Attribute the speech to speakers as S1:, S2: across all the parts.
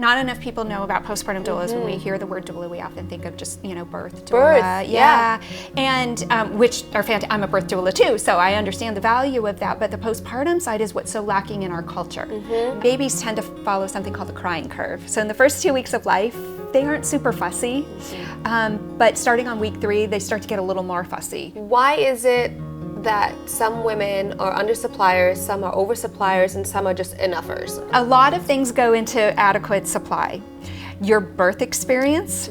S1: Not enough people know about postpartum doulas. When we hear the word doula, we often think of just, birth doula.
S2: Birth, yeah.
S1: And which are fantastic. I'm a birth doula too, so I understand the value of that, but the postpartum side is what's so lacking in our culture. Babies tend to follow something called the crying curve. So in the first 2 weeks of life, they aren't super fussy, but starting on week 3, they start to get a little more fussy.
S2: Why is it that some women are undersuppliers, some are oversuppliers, and some are just enoughers?
S1: A lot of things go into adequate supply. Your birth experience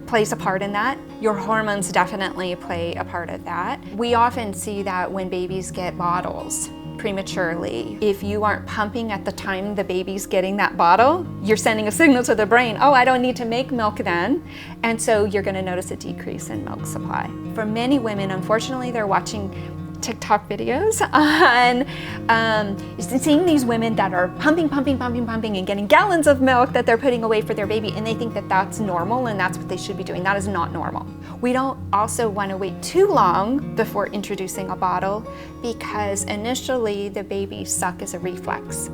S1: plays a part in that. Your hormones definitely play a part of that. We often see that when babies get bottles prematurely. If you aren't pumping at the time the baby's getting that bottle, you're sending a signal to the brain, oh, I don't need to make milk then. And so you're going to notice a decrease in milk supply. For many women, unfortunately, they're watching TikTok videos on seeing these women that are pumping and getting gallons of milk that they're putting away for their baby, and they think that that's normal and that's what they should be doing. That is not normal. We don't also want to wait too long before introducing a bottle, because initially the baby's suck is a reflex.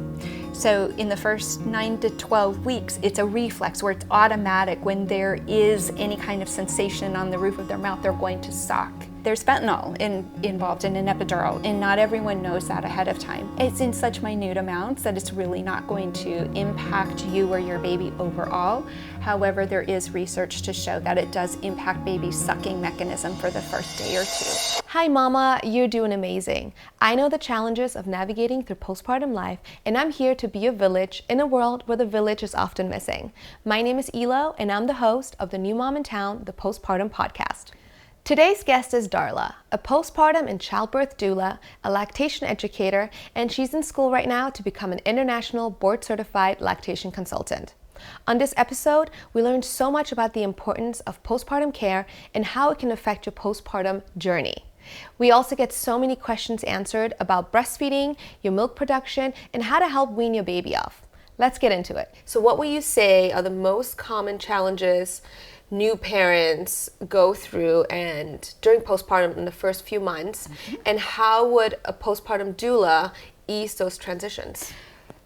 S1: So in the first 9 to 12 weeks, it's a reflex where it's automatic. When there is any kind of sensation on the roof of their mouth, they're going to suck. There's fentanyl involved in an epidural, and not everyone knows that ahead of time. It's in such minute amounts that it's really not going to impact you or your baby overall. However, there is research to show that it does impact baby's sucking mechanism for the first day or 2.
S2: Hi mama, you're doing amazing. I know the challenges of navigating through postpartum life, and I'm here to be a village in a world where the village is often missing. My name is Elo, and I'm the host of the New Mom in Town, the Postpartum Podcast. Today's guest is Darla, a postpartum and childbirth doula, a lactation educator, and she's in school right now to become an international board-certified lactation consultant. On this episode, we learned so much about the importance of postpartum care and how it can affect your postpartum journey. We also get so many questions answered about breastfeeding, your milk production, and how to help wean your baby off. Let's get into it. So what would you say are the most common challenges new parents go through and during postpartum in the first few months, and how would a postpartum doula ease those transitions?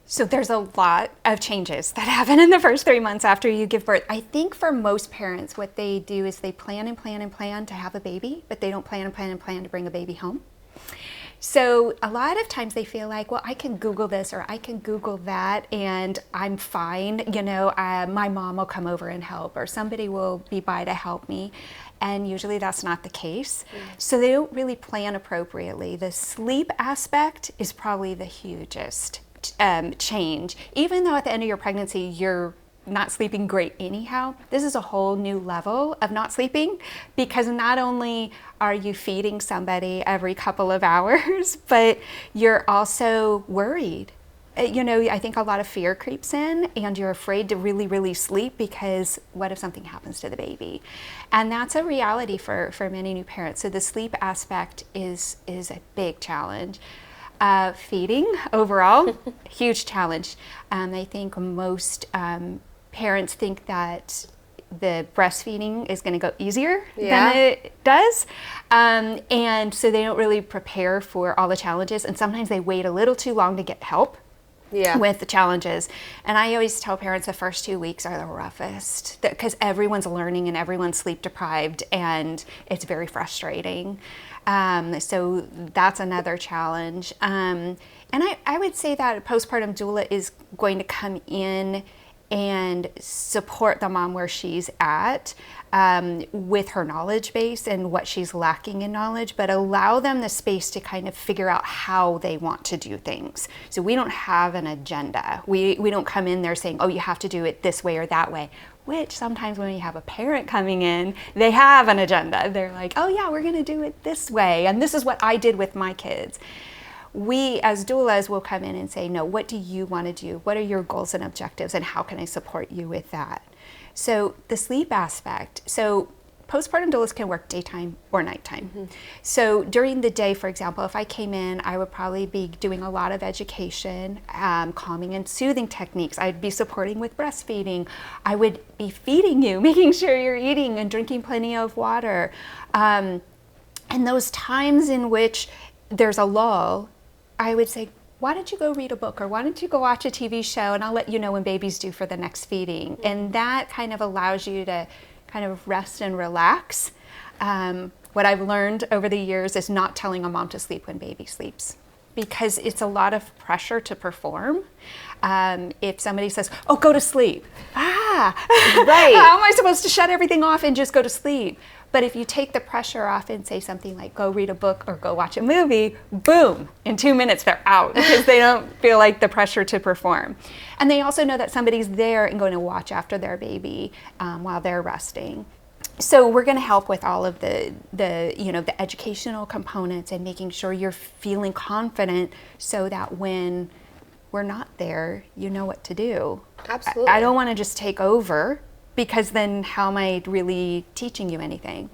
S1: So there's a lot of changes that happen in the first 3 months after you give birth. I think for most parents, what they do is they plan to have a baby, but they don't plan to bring a baby home. So a lot of times they feel like, well, I can Google this or I can Google that and I'm fine. My mom will come over and help, or somebody will be by to help me. And usually that's not the case. So they don't really plan appropriately. The sleep aspect is probably the hugest change. Even though at the end of your pregnancy, you're not sleeping great anyhow, this is a whole new level of not sleeping, because not only are you feeding somebody every couple of hours, but you're also worried. I think a lot of fear creeps in, and you're afraid to really sleep, because what if something happens to the baby? And that's a reality for many new parents. So the sleep aspect is a big challenge. Feeding overall, huge challenge. I think most parents think that the breastfeeding is going to go easier than it does. And so they don't really prepare for all the challenges. And sometimes they wait a little too long to get help with the challenges. And I always tell parents the first 2 weeks are the roughest, because everyone's learning and everyone's sleep deprived, and it's very frustrating. So that's another challenge. And I would say that a postpartum doula is going to come in and support the mom where she's at with her knowledge base and what she's lacking in knowledge, but allow them the space to kind of figure out how they want to do things. So we don't have an agenda. We don't come in there saying, oh, you have to do it this way or that way, which sometimes when you have a parent coming in, they have an agenda. They're like, oh yeah, we're gonna do it this way, and this is what I did with my kids. We as doulas will come in and say, no, what do you want to do? What are your goals and objectives, and how can I support you with that? So the sleep aspect. So postpartum doulas can work daytime or nighttime. So during the day, for example, if I came in, I would probably be doing a lot of education, calming and soothing techniques. I'd be supporting with breastfeeding. I would be feeding you, making sure you're eating and drinking plenty of water. And those times in which there's a lull, I would say, why don't you go read a book, or why don't you go watch a TV show, and I'll let you know when baby's due for the next feeding. And that kind of allows you to kind of rest and relax. What I've learned over the years is not telling a mom to sleep when baby sleeps, because it's a lot of pressure to perform. If somebody says, oh, go to sleep.
S2: Right.
S1: How am I supposed to shut everything off and just go to sleep? But if you take the pressure off and say something like, go read a book or go watch a movie, boom, in 2 minutes they're out, because they don't feel like the pressure to perform. And they also know that somebody's there and going to watch after their baby while they're resting. So we're going to help with all of the educational components and making sure you're feeling confident, so that when we're not there, you know what to do.
S2: Absolutely.
S1: I don't want to just take over, because then how am I really teaching you anything?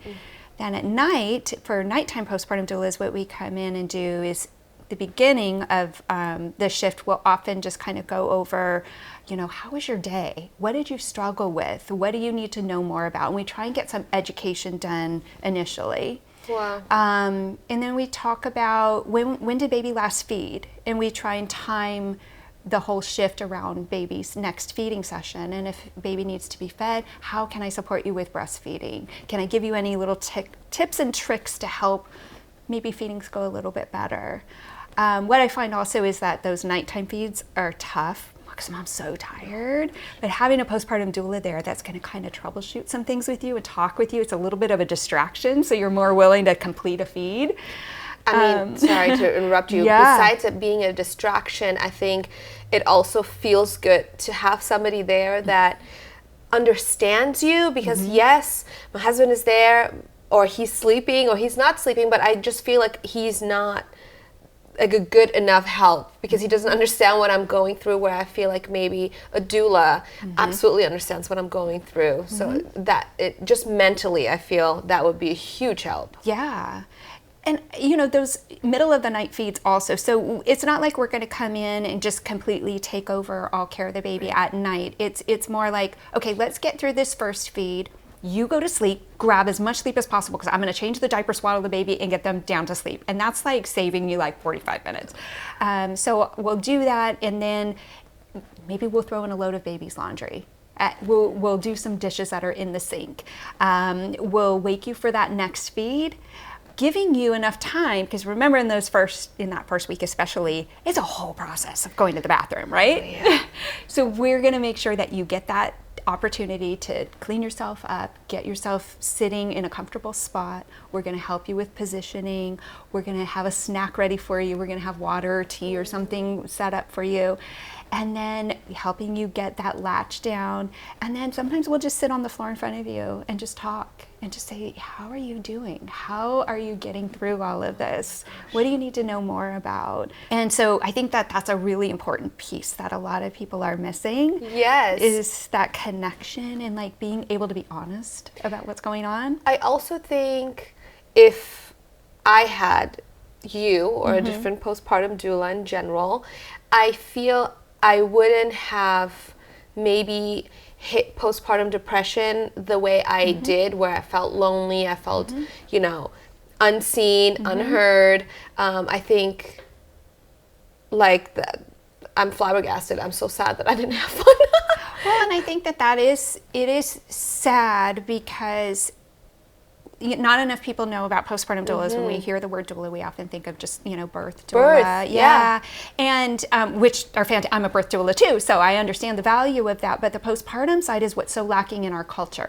S1: Then at night, for nighttime postpartum doulas, what we come in and do is the beginning of the shift, we'll often just kind of go over, how was your day? What did you struggle with? What do you need to know more about? And we try and get some education done initially.
S2: Wow.
S1: And then we talk about when did baby last feed? And we try and time the whole shift around baby's next feeding session. And if baby needs to be fed, how can I support you with breastfeeding? Can I give you any little tips and tricks to help maybe feedings go a little bit better? What I find also is that those nighttime feeds are tough, because mom's so tired. But having a postpartum doula there that's going to kind of troubleshoot some things with you and talk with you, it's a little bit of a distraction, so you're more willing to complete a feed.
S2: I mean, sorry to interrupt you.
S1: Yeah.
S2: Besides it being a distraction, I think it also feels good to have somebody there that understands you, because yes, my husband is there, or he's sleeping, or he's not sleeping, but I just feel like he's not like a good enough help, because he doesn't understand what I'm going through, where I feel like maybe a doula absolutely understands what I'm going through. So that it just mentally, I feel that would be a huge help.
S1: Yeah. And those middle of the night feeds also, so it's not like we're going to come in and just completely take over all care of the baby at night. It's more like, okay, let's get through this first feed. You go to sleep, grab as much sleep as possible, because I'm going to change the diaper, swaddle the baby, and get them down to sleep. And that's like saving you like 45 minutes. So we'll do that, and then maybe we'll throw in a load of baby's laundry. We'll do some dishes that are in the sink. We'll wake you for that next feed, giving you enough time, because remember in that first week especially, it's a whole process of going to the bathroom, right?
S2: Oh, yeah.
S1: So we're going to make sure that you get that opportunity to clean yourself up, get yourself sitting in a comfortable spot. We're going to help you with positioning. We're going to have a snack ready for you. We're going to have water or tea or something set up for you. And then helping you get that latch down. And then sometimes we'll just sit on the floor in front of you and just talk and just say, how are you doing? How are you getting through all of this? What do you need to know more about? And so I think that that's a really important piece that a lot of people are missing.
S2: Yes.
S1: Is that connection and like being able to be honest about what's going on.
S2: I also think if I had you or a different postpartum doula in general, I feel I wouldn't have maybe hit postpartum depression the way I did, where I felt lonely, I felt, unseen, unheard. I think like that. I'm flabbergasted. I'm so sad that I didn't have fun.
S1: Well, and I think that it is sad, because not enough people know about postpartum doulas. When we hear the word doula, we often think of just, birth doula.
S2: Birth, yeah.
S1: And which are fantastic. I'm a birth doula too, so I understand the value of that. But the postpartum side is what's so lacking in our culture.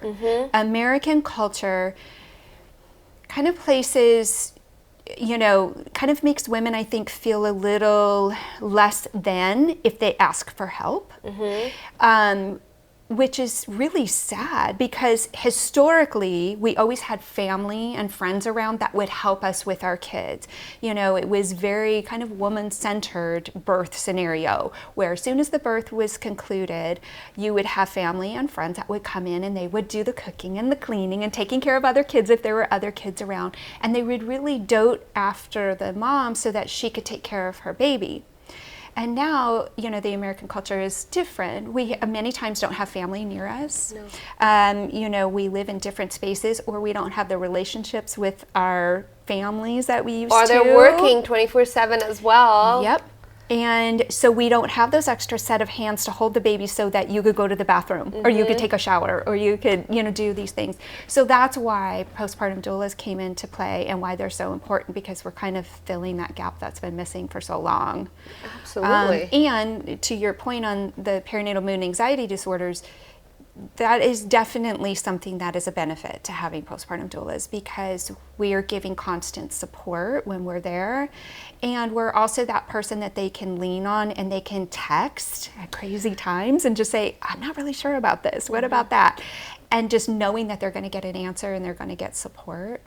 S1: American culture kind of places, kind of makes women, I think, feel a little less than if they ask for help. Which is really sad, because historically we always had family and friends around that would help us with our kids. It was very kind of woman-centered birth scenario, where as soon as the birth was concluded, you would have family and friends that would come in and they would do the cooking and the cleaning and taking care of other kids if there were other kids around, and they would really dote after the mom so that she could take care of her baby. And now, the American culture is different. We many times don't have family near us. No. We live in different spaces, or we don't have the relationships with our families that we used to.
S2: Or they're working 24/7 as well.
S1: Yep. And so we don't have those extra set of hands to hold the baby so that you could go to the bathroom or you could take a shower or you could, do these things. So that's why postpartum doulas came into play and why they're so important, because we're kind of filling that gap that's been missing for so long.
S2: Absolutely.
S1: And to your point on the perinatal mood and anxiety disorders, that is definitely something that is a benefit to having postpartum doulas, because we are giving constant support when we're there, and we're also that person that they can lean on and they can text at crazy times and just say, I'm not really sure about this, what about that? And just knowing that they're going to get an answer and they're going to get support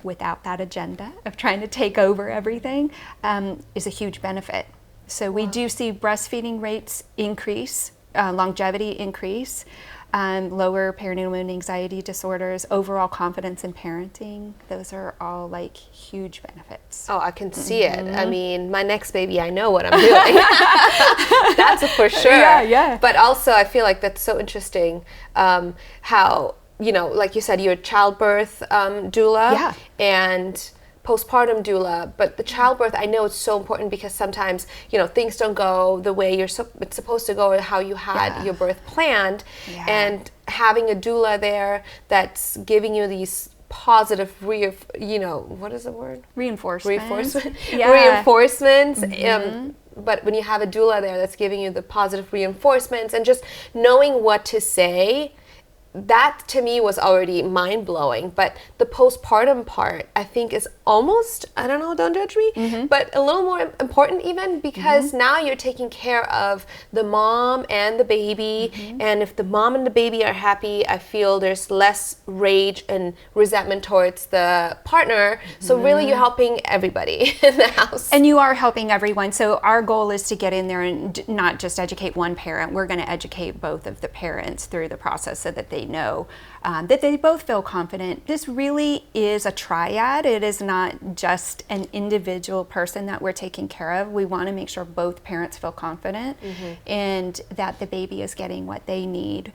S1: without that agenda of trying to take over everything is a huge benefit. So we do see breastfeeding rates increase, longevity increase, lower perinatal mood and anxiety disorders, overall confidence in parenting. Those are all like huge benefits.
S2: Oh, I can see it. I mean, my next baby, I know what I'm doing. That's for sure.
S1: Yeah.
S2: But also, I feel like that's so interesting how, like you said, you're a childbirth doula and postpartum doula, but the childbirth, I know it's so important because sometimes, things don't go the way it's supposed to go or how you had your birth planned. And having a doula there that's giving you these positive, what is the word?
S1: Reinforcements.
S2: Reinforcements. But when you have a doula there that's giving you the positive reinforcements and just knowing what to say, that to me was already mind-blowing. But the postpartum part, I think, is almost, I don't know, don't judge me, but a little more important even, because now you're taking care of the mom and the baby, and if the mom and the baby are happy, I feel there's less rage and resentment towards the partner. So really you're helping everybody in the house.
S1: And you are helping everyone. So our goal is to get in there and not just educate one parent. We're going to educate both of the parents through the process so that they know that they both feel confident. This really is a triad. It is not just an individual person that we're taking care of. We want to make sure both parents feel confident and that the baby is getting what they need.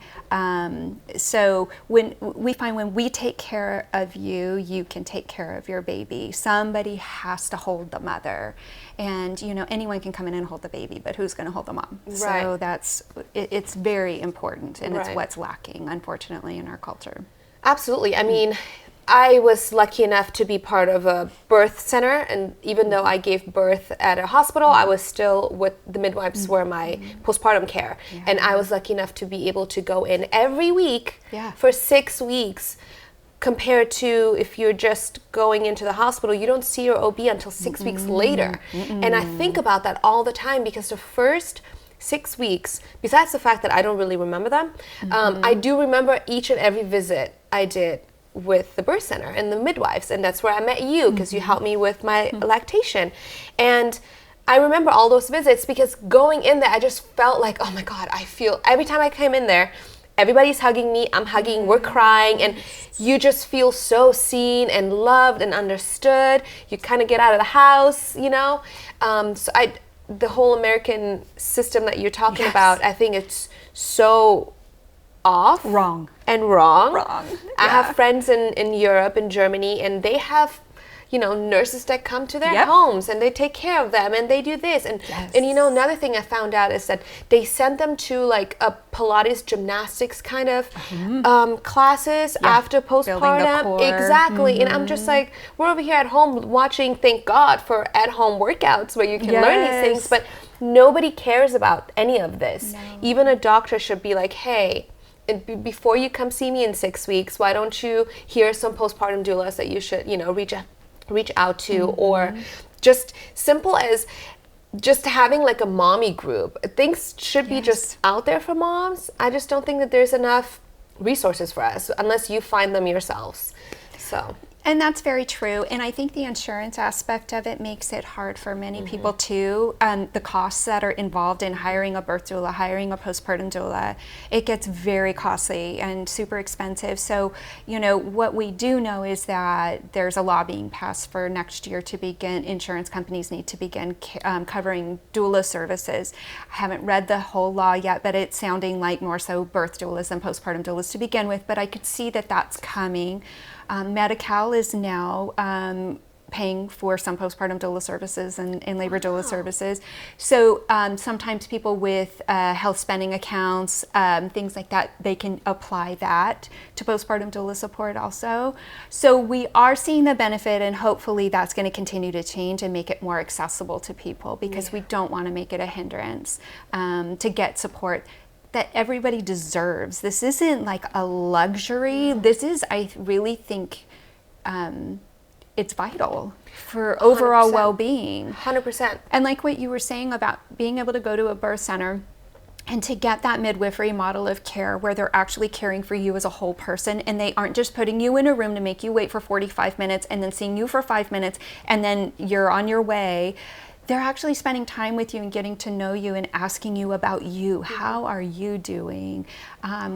S1: So when we take care of you, you can take care of your baby. Somebody has to hold the mother. And anyone can come in and hold the baby, but who's going to hold the mom?
S2: Right.
S1: So it's very important, and it's what's lacking, unfortunately, in our culture.
S2: Absolutely. I mean, I was lucky enough to be part of a birth center, and even though I gave birth at a hospital, I was still with the midwives were my postpartum care. And I was lucky enough to be able to go in every week for 6 weeks. Compared to if you're just going into the hospital, you don't see your OB until 6 weeks later. And I think about that all the time, because the first 6 weeks, besides the fact that I don't really remember them, I do remember each and every visit I did with the birth center and the midwives. And that's where I met you, because you helped me with my lactation. And I remember all those visits because going in there, I just felt like, oh my God, I feel every time I came in there, everybody's hugging me, I'm hugging, we're crying, and you just feel so seen and loved and understood. You kind of get out of the house, So the whole American system that you're talking about, I think it's so off.
S1: Wrong.
S2: I have friends in Europe, in Germany, and they have nurses that come to their homes and they take care of them and they do this. And another thing I found out is that they send them to like a Pilates gymnastics kind of classes after postpartum. Exactly. And I'm just like, we're over here at home watching, thank God for at-home workouts where you can learn these things, but nobody cares about any of this. No. Even a doctor should be like, hey, before you come see me in 6 weeks, why don't you, here are some postpartum doulas that you should, reach out to, or just simple as just having like a mommy group. Things should be just out there for moms. I just don't think that there's enough resources for us unless you find them yourselves. So.
S1: And that's very true. And I think the insurance aspect of it makes it hard for many people too. The costs that are involved in hiring a birth doula, hiring a postpartum doula, it gets very costly and super expensive. So, what we do know is that there's a law being passed for next year to begin, insurance companies need to begin covering doula services. I haven't read the whole law yet, but it's sounding like more so birth doulas than postpartum doulas to begin with, but I could see that that's coming. Medi-Cal is now paying for some postpartum doula services and labor doula services. So sometimes people with health spending accounts, things like that, they can apply that to postpartum doula support also. So we are seeing the benefit, and hopefully that's going to continue to change and make it more accessible to people, because we don't want to make it a hindrance to get support that everybody deserves. This isn't like a luxury. This is, I really think, it's vital for overall
S2: 100%.
S1: well-being.
S2: 100%.
S1: And like what you were saying about being able to go to a birth center and to get that midwifery model of care where they're actually caring for you as a whole person, and they aren't just putting you in a room to make you wait for 45 minutes and then seeing you for 5 minutes and then you're on your way. They're actually spending time with you and getting to know you and asking you about you. How are you doing?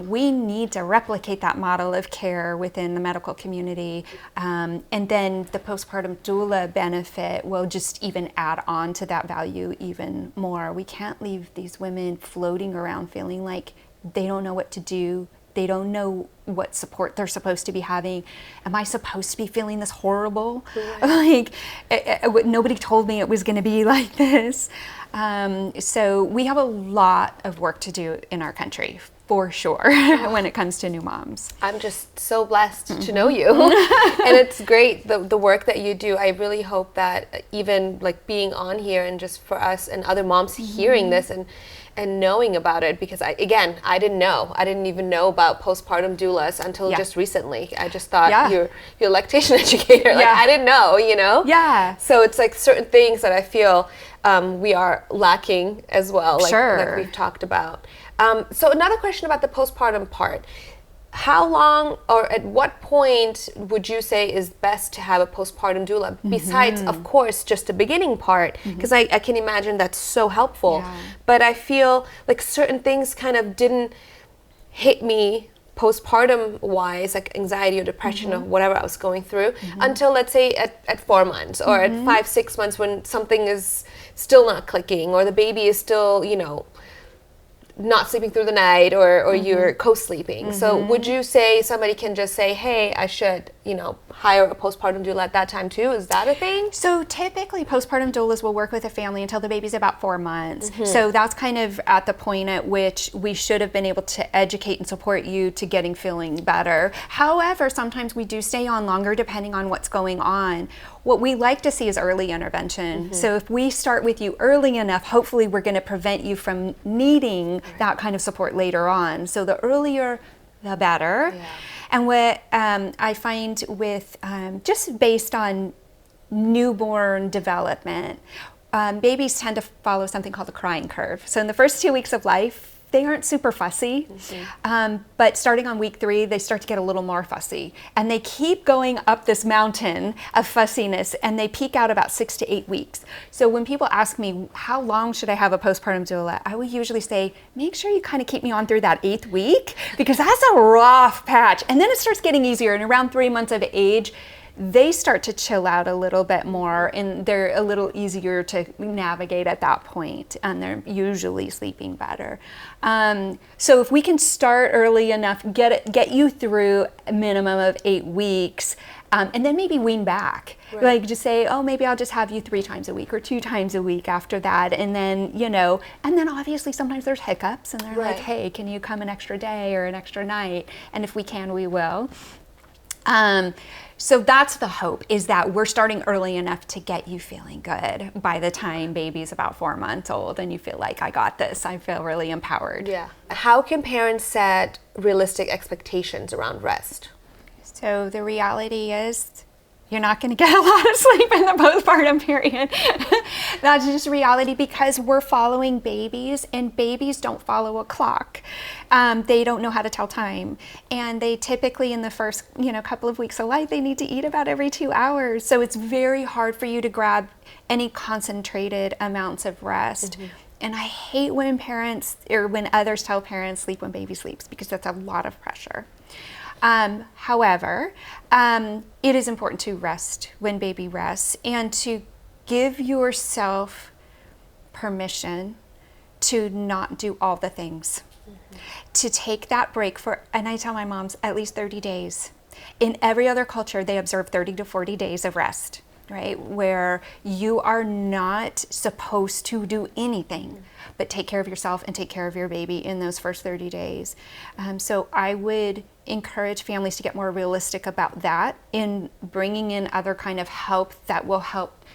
S1: We need to replicate that model of care within the medical community. And then the postpartum doula benefit will just even add on to that value even more. We can't leave these women floating around feeling like they don't know what to do. They don't know what support they're supposed to be having. Am I supposed to be feeling this horrible? Like, nobody told me it was going to be like this. So we have a lot of work to do in our country, for sure, when it comes to new moms.
S2: I'm just so blessed to know you. And it's great, the work that you do. I really hope that even like being on here and just for us and other moms hearing this and knowing about it, because I didn't know. I didn't even know about postpartum doulas until just recently. I just thought you're a lactation educator. Like I didn't know, you know?
S1: Yeah.
S2: So it's like certain things that I feel we are lacking as well, like we've talked about. So another question about the postpartum part. How long or at what point would you say is best to have a postpartum doula, besides, of course, just the beginning part? Because I can imagine that's so helpful. Yeah. But I feel like certain things kind of didn't hit me postpartum wise, like anxiety or depression or whatever I was going through, until, let's say, at 4 months or at 5-6 months, when something is still not clicking or the baby is still, you know, not sleeping through the night, or you're co-sleeping. So would you say somebody can just say, hey, I should, you know, hire a postpartum doula at that time too? Is that a thing?
S1: So typically postpartum doulas will work with a family until the baby's about 4 months. So that's kind of at the point at which we should have been able to educate and support you to feeling better. However, sometimes we do stay on longer depending on what's going on. What we like to see is early intervention. So if we start with you early enough, hopefully we're going to prevent you from needing that kind of support later on. So the earlier, the better. Yeah. And what I find with, just based on newborn development, babies tend to follow something called the crying curve. So in the first 2 weeks of life, they aren't super fussy, but starting on week 3, they start to get a little more fussy. And they keep going up this mountain of fussiness, and they peak out about 6 to 8 weeks. So when people ask me, how long should I have a postpartum doula? I will usually say, make sure you kind of keep me on through that 8th week, because that's a rough patch. And then it starts getting easier, and around 3 months of age, they start to chill out a little bit more, and they're a little easier to navigate at that point, and they're usually sleeping better. So if we can start early enough, get you through a minimum of 8 weeks, and then maybe wean back. Right. Like just say, oh, maybe I'll just have you 3 times a week or 2 times a week after that. And then, you know, and then obviously sometimes there's hiccups, and they're like, hey, can you come an extra day or an extra night? And if we can, we will. So that's the hope, is that we're starting early enough to get you feeling good by the time baby's about 4 months old, and you feel like, I got this. I feel really empowered.
S2: Yeah. How can parents set realistic expectations around rest?
S1: So the reality is, you're not going to get a lot of sleep in the postpartum period. That's just reality, because we're following babies, and babies don't follow a clock. They don't know how to tell time. And they typically, in the first couple of weeks of life, they need to eat about every 2 hours. So it's very hard for you to grab any concentrated amounts of rest. And I hate when parents, or when others tell parents, sleep when baby sleeps, because that's a lot of pressure. However, it is important to rest when baby rests, and to give yourself permission to not do all the things. To take that break for, and I tell my moms, at least 30 days. In every other culture, they observe 30 to 40 days of rest. right? Where you are not supposed to do anything but take care of yourself and take care of your baby in those first 30 days. So I would encourage families to get more realistic about that in bringing in other kind of help that will help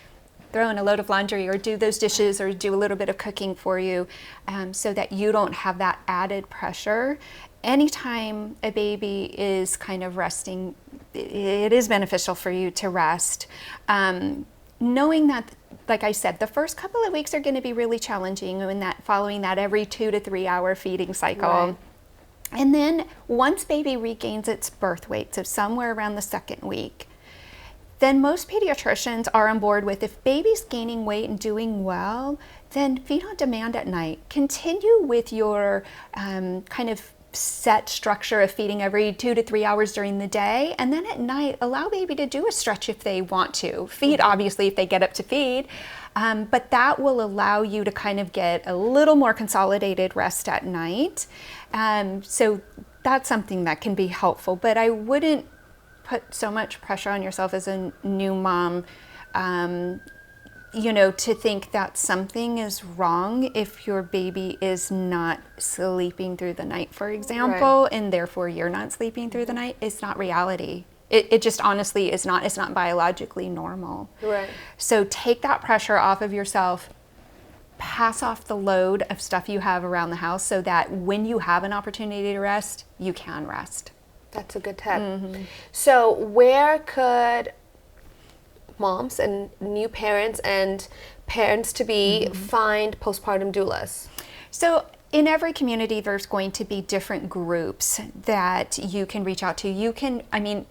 S1: throw in a load of laundry or do those dishes or do a little bit of cooking for you, so that you don't have that added pressure. Anytime a baby is kind of resting, it is beneficial for you to rest. Knowing that, like I said, the first couple of weeks are going to be really challenging in that following that every 2 to 3 hour feeding cycle.
S2: Right.
S1: And then once baby regains its birth weight, so somewhere around the second week, then most pediatricians are on board with, if baby's gaining weight and doing well, then feed on demand at night. Continue with your kind of set structure of feeding every 2 to 3 hours during the day, and then at night allow baby to do a stretch if they want to. Feed obviously if they get up to feed, but that will allow you to kind of get a little more consolidated rest at night. So that's something that can be helpful, but I wouldn't put so much pressure on yourself as a new mom, to think that something is wrong if your baby is not sleeping through the night, for example, and therefore you're not sleeping through the night. It's not reality. It just honestly is not. It's not biologically normal.
S2: Right.
S1: So take that pressure off of yourself. Pass off the load of stuff you have around the house so that when you have an opportunity to rest, you can rest.
S2: That's a good tip. So where could moms and new parents and parents to be find postpartum doulas?
S1: So in every community, there's going to be different groups that you can reach out to. You can,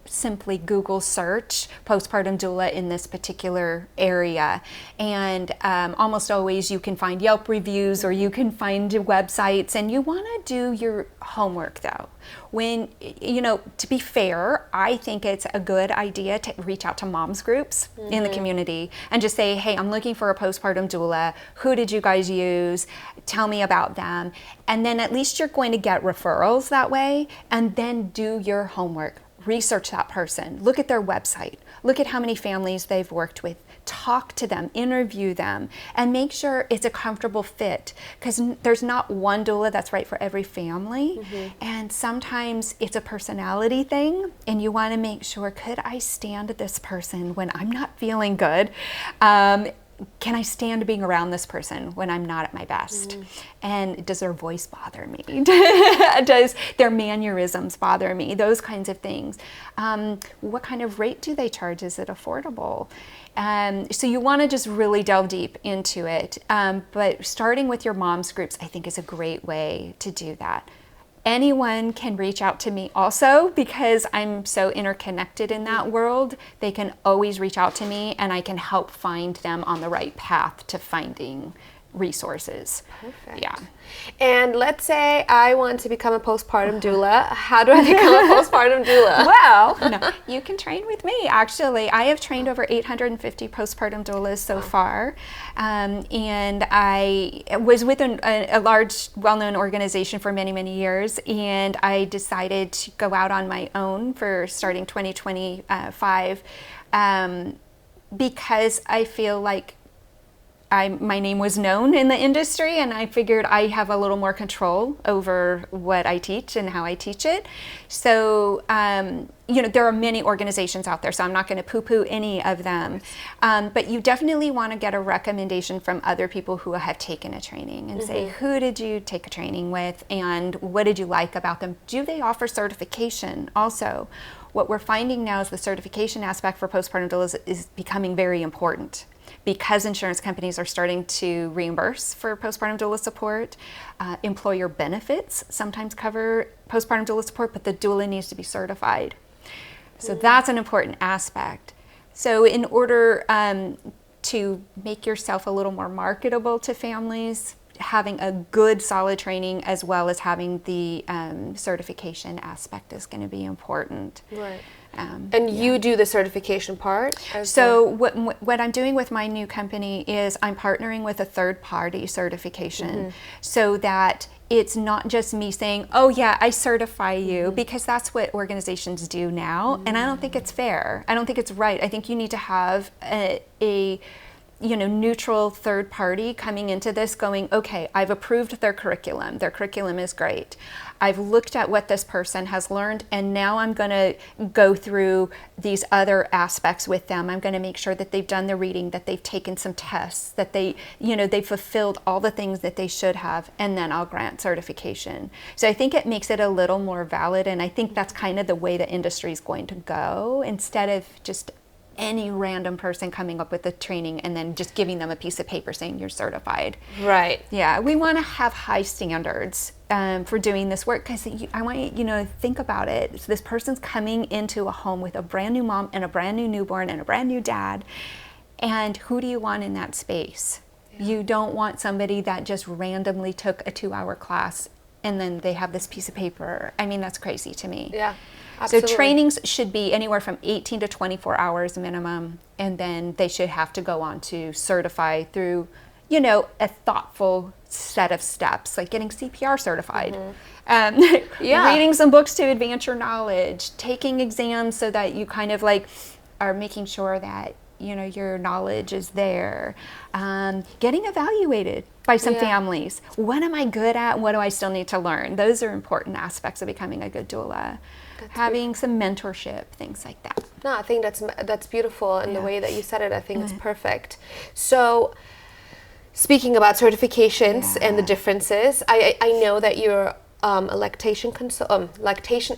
S1: simply Google search postpartum doula in this particular area. And almost always you can find Yelp reviews or you can find websites, and you want to do your homework though. When, to be fair, I think it's a good idea to reach out to moms groups in the community and just say, hey, I'm looking for a postpartum doula. Who did you guys use? Tell me about them. And then at least you're going to get referrals that way, and then do your homework. Research that person. Look at their website. Look at how many families they've worked with. Talk to them, interview them, and make sure it's a comfortable fit, because there's not one doula that's right for every family. And sometimes it's a personality thing, and you want to make sure, could I stand this person when I'm not feeling good? Can I stand being around this person when I'm not at my best? And does their voice bother me? Does their mannerisms bother me? Those kinds of things. What kind of rate do they charge? Is it affordable? So you want to just really delve deep into it. But starting with your moms groups, I think, is a great way to do that. Anyone can reach out to me also, because I'm so interconnected in that world. They can always reach out to me, and I can help find them on the right path to finding resources.
S2: Perfect.
S1: Yeah.
S2: And let's say I want to become a postpartum doula. How do I become a postpartum doula?
S1: Well, no, you can train with me. Actually, I have trained over 850 postpartum doulas so far. And I was with a large, well-known organization for many, many years. And I decided to go out on my own for starting 2025 because I feel like my name was known in the industry, and I figured I have a little more control over what I teach and how I teach it. So, there are many organizations out there, so I'm not going to poo-poo any of them. But you definitely want to get a recommendation from other people who have taken a training and say, who did you take a training with, and what did you like about them? Do they offer certification also? What we're finding now is the certification aspect for postpartum doulas is becoming very important, because insurance companies are starting to reimburse for postpartum doula support. Employer benefits sometimes cover postpartum doula support, but the doula needs to be certified. So that's an important aspect. So in order to make yourself a little more marketable to families, having a good solid training as well as having the certification aspect is going to be important.
S2: Right. And you do the certification part?
S1: So what I'm doing with my new company is I'm partnering with a third-party certification so that it's not just me saying, oh yeah, I certify you, because that's what organizations do now, and I don't think it's fair. I don't think it's right. I think you need to have a neutral third party coming into this going, okay, I've approved their curriculum. Their curriculum is great. I've looked at what this person has learned, and now I'm going to go through these other aspects with them. I'm going to make sure that they've done the reading, that they've taken some tests, that they've fulfilled all the things that they should have, and then I'll grant certification. So I think it makes it a little more valid, and I think that's kind of the way the industry is going to go, instead of just any random person coming up with the training and then just giving them a piece of paper saying you're certified.
S2: Right.
S1: Yeah, we want to have high standards for doing this work, because I want you to think about it. So this person's coming into a home with a brand new mom and a brand new newborn and a brand new dad, and who do you want in that space? Yeah. You don't want somebody that just randomly took a 2-hour class and then they have this piece of paper. I mean, that's crazy to me.
S2: Yeah. Absolutely.
S1: So trainings should be anywhere from 18 to 24 hours minimum, and then they should have to go on to certify through, a thoughtful set of steps, like getting CPR certified, reading some books to advance your knowledge, taking exams so that you kind of like are making sure that your knowledge is there, getting evaluated by some families. What am I good at? What do I still need to learn? Those are important aspects of becoming a good doula. Having some mentorship, things like that.
S2: No, I think that's beautiful, and the way that you said it, I think is perfect. So, speaking about certifications and the differences, I know that you're a lactation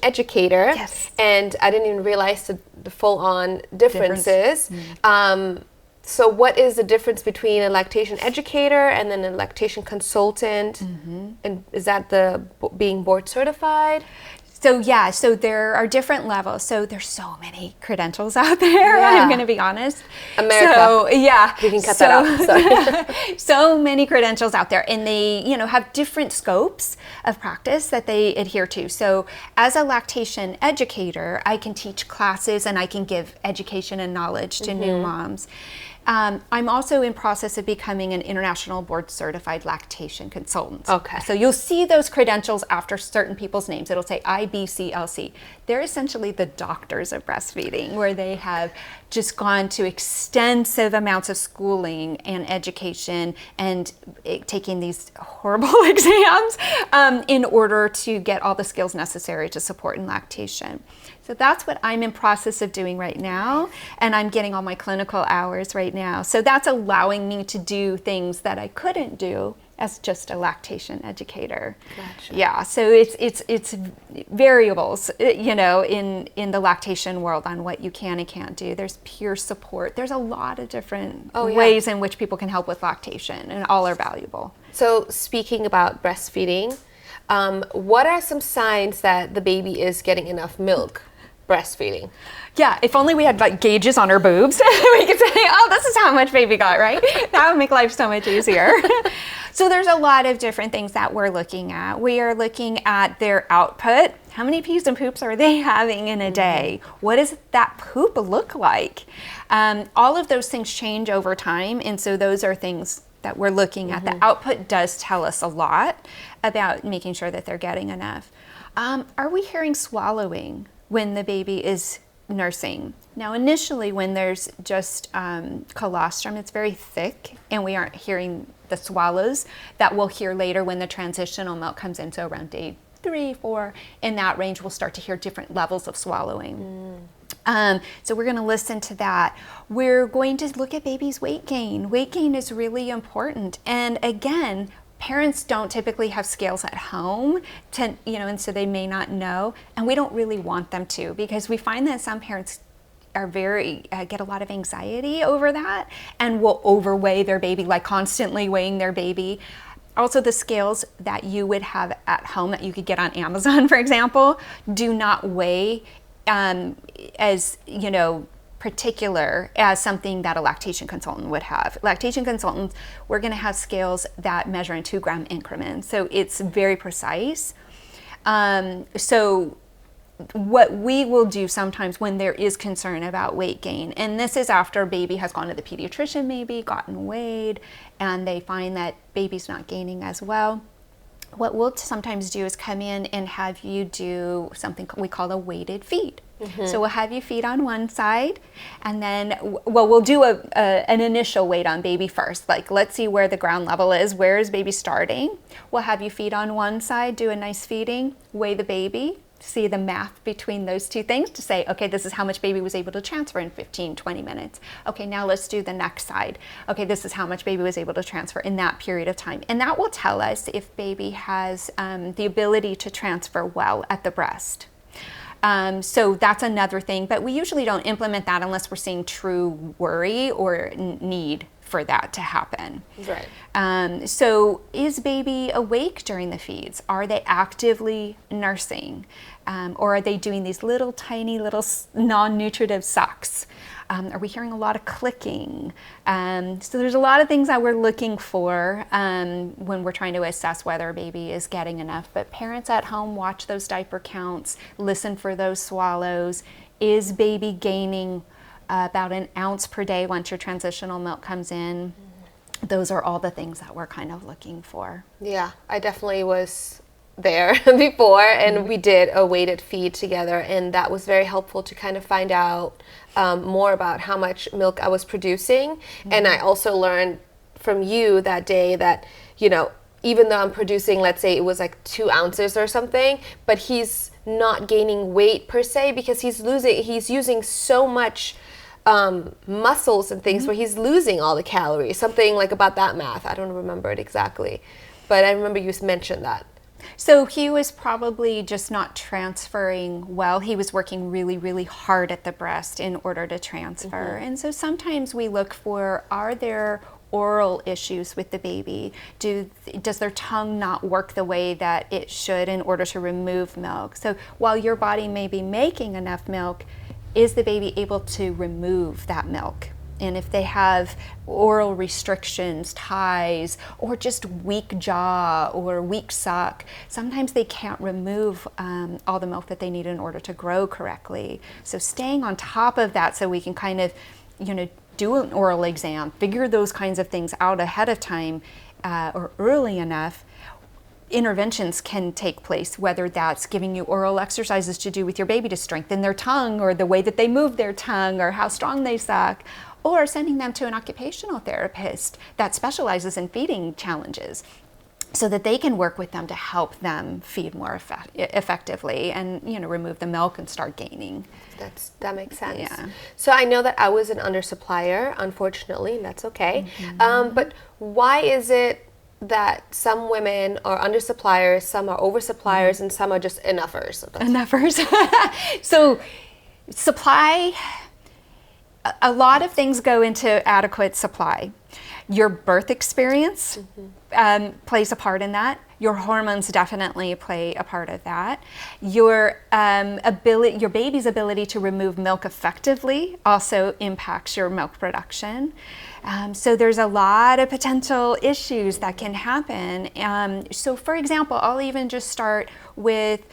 S2: educator, and I didn't even realize the full-on differences. So what is the difference between a lactation educator and then a lactation consultant? And is that being board certified?
S1: So there are different levels. So there's so many credentials out there, I'm going to be honest.
S2: America.
S1: So,
S2: we can cut that out. Sorry.
S1: So many credentials out there, and they, have different scopes of practice that they adhere to. So as a lactation educator, I can teach classes and I can give education and knowledge to new moms. I'm also in process of becoming an international board certified lactation consultant.
S2: Okay.
S1: So you'll see those credentials after certain people's names. It'll say IBCLC. They're essentially the doctors of breastfeeding, where they have just gone to extensive amounts of schooling and education and taking these horrible exams in order to get all the skills necessary to support in lactation. So that's what I'm in process of doing right now, and I'm getting all my clinical hours right now. So that's allowing me to do things that I couldn't do as just a lactation educator.
S2: Gotcha.
S1: Yeah, so it's variables, in the lactation world on what you can and can't do. There's peer support. There's a lot of different ways in which people can help with lactation, and all are valuable.
S2: So speaking about breastfeeding, what are some signs that the baby is getting enough milk? Breastfeeding.
S1: Yeah, if only we had like gauges on our boobs, we could say, oh, this is how much baby got, right? That would make life so much easier. So there's a lot of different things that we're looking at. We are looking at their output. How many pees and poops are they having in a day? What does that poop look like? All of those things change over time, and so those are things that we're looking at. The output does tell us a lot about making sure that they're getting enough. Are we hearing swallowing when the baby is nursing? Now, initially, when there's just colostrum, it's very thick, and we aren't hearing the swallows that we'll hear later when the transitional milk comes in. So around day 3, 4, in that range, we'll start to hear different levels of swallowing. So we're going to listen to that. We're going to look at baby's weight gain. Weight gain is really important. And again, parents don't typically have scales at home, and so they may not know, and we don't really want them to, because we find that some parents are get a lot of anxiety over that and will overweigh their baby, like constantly weighing their baby. Also, the scales that you would have at home that you could get on Amazon, for example, do not weigh as particular as something that a lactation consultant would have. Lactation consultants, we're going to have scales that measure in 2-gram increments, so it's very precise. So what we will do sometimes when there is concern about weight gain, and this is after baby has gone to the pediatrician, maybe gotten weighed, and they find that baby's not gaining as well, what we'll sometimes do is come in and have you do something we call a weighted feed. So we'll have you feed on one side, and then, we'll do an initial weight on baby first. Like, let's see where the ground level is. Where is baby starting? We'll have you feed on one side, do a nice feeding, weigh the baby, see the math between those two things to say, okay, this is how much baby was able to transfer in 15, 20 minutes. Okay, now let's do the next side. Okay, this is how much baby was able to transfer in that period of time. And that will tell us if baby has the ability to transfer well at the breast. So that's another thing, but we usually don't implement that unless we're seeing true worry or need for that to happen.
S2: Right.
S1: So is baby awake during the feeds? Are they actively nursing? Or are they doing these little tiny little non-nutritive sucks? Are we hearing a lot of clicking? So there's a lot of things that we're looking for when we're trying to assess whether a baby is getting enough. But parents at home, watch those diaper counts, listen for those swallows. Is baby gaining about an ounce per day once your transitional milk comes in? Those are all the things that we're kind of looking for.
S2: Yeah, I definitely was there before, and we did a weighted feed together, and that was very helpful to kind of find out more about how much milk I was producing. And I also learned from you that day that, you know, even though I'm producing, let's say it was like 2 ounces or something, but he's not gaining weight per se because he's using so much muscles and things where he's losing all the calories, something like about that math. I don't remember it exactly, but I remember you mentioned that.
S1: So he was probably just not transferring well. He was working really, really hard at the breast in order to transfer. And so sometimes we look for, are there oral issues with the baby? Does their tongue not work the way that it should in order to remove milk? So while your body may be making enough milk, is the baby able to remove that milk? And if they have oral restrictions, ties, or just weak jaw or weak suck, sometimes they can't remove all the milk that they need in order to grow correctly. So staying on top of that so we can kind of, do an oral exam, figure those kinds of things out ahead of time or early enough. Interventions can take place, whether that's giving you oral exercises to do with your baby to strengthen their tongue or the way that they move their tongue or how strong they suck, or sending them to an occupational therapist that specializes in feeding challenges so that they can work with them to help them feed more effectively and, remove the milk and start gaining.
S2: That makes sense.
S1: Yeah.
S2: So I know that I was an undersupplier, unfortunately, and that's okay. But why is it that some women are undersuppliers, some are oversuppliers, and some are just enoughers? So supply, a lot of things go into adequate supply. Your birth experience plays a part in that. Your hormones definitely play a part of that. Your baby's ability to remove milk effectively also impacts your milk production. So there's a lot of potential issues that can happen. So for example, I'll even just start with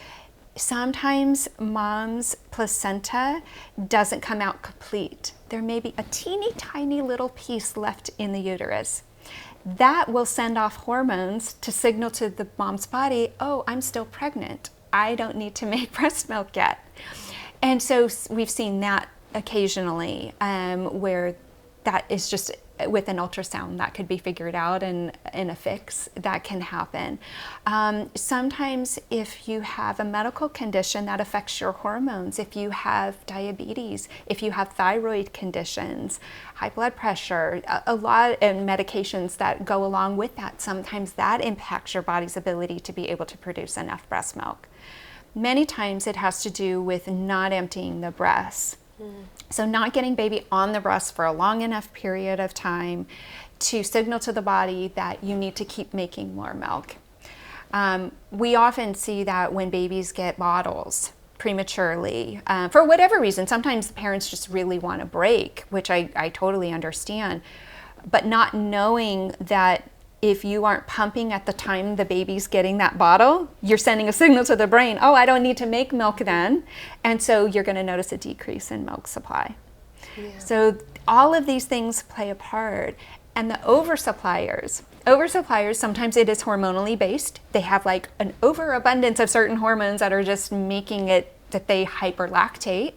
S2: sometimes mom's placenta doesn't come out complete. There may be a teeny tiny little piece left in the uterus. That will send off hormones to signal to the mom's body, oh, I'm still pregnant. I don't need to make breast milk yet. And so we've seen that occasionally where that is just with an ultrasound that could be figured out and in a fix that can happen. Sometimes if you have a medical condition that affects your hormones, if you have diabetes, if you have thyroid conditions, high blood pressure, a lot of medications that go along with that, sometimes that impacts your body's ability to be able to produce enough breast milk. Many times it has to do with not emptying the breasts. So not getting baby on the breast for a long enough period of time to signal to the body that you need to keep making more milk. We often see that when babies get bottles
S1: prematurely for whatever reason. Sometimes the parents just really want to break, which I totally understand. But not knowing that if you aren't pumping at the time the baby's getting that bottle, you're sending a signal to the brain, oh, I don't need to make milk then. And so you're going to notice a decrease in milk supply. Yeah. So all of these things play a part. And the oversuppliers, sometimes it is hormonally based. They have like an overabundance of certain hormones that are just making it that they hyperlactate.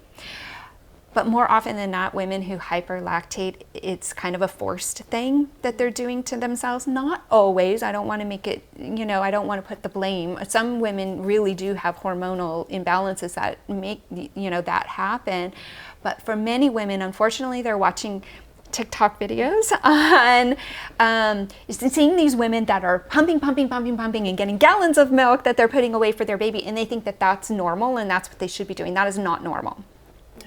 S1: But more often than not, women who hyperlactate, it's kind of a forced thing that they're doing to themselves. Not always. I don't want to make it, I don't want to put the blame. Some women really do have hormonal imbalances that make, that happen. But for many women, unfortunately, they're watching TikTok videos on seeing these women that are pumping and getting gallons of milk that they're putting away for their baby, and they think that that's normal and that's what they should be doing. That is not normal.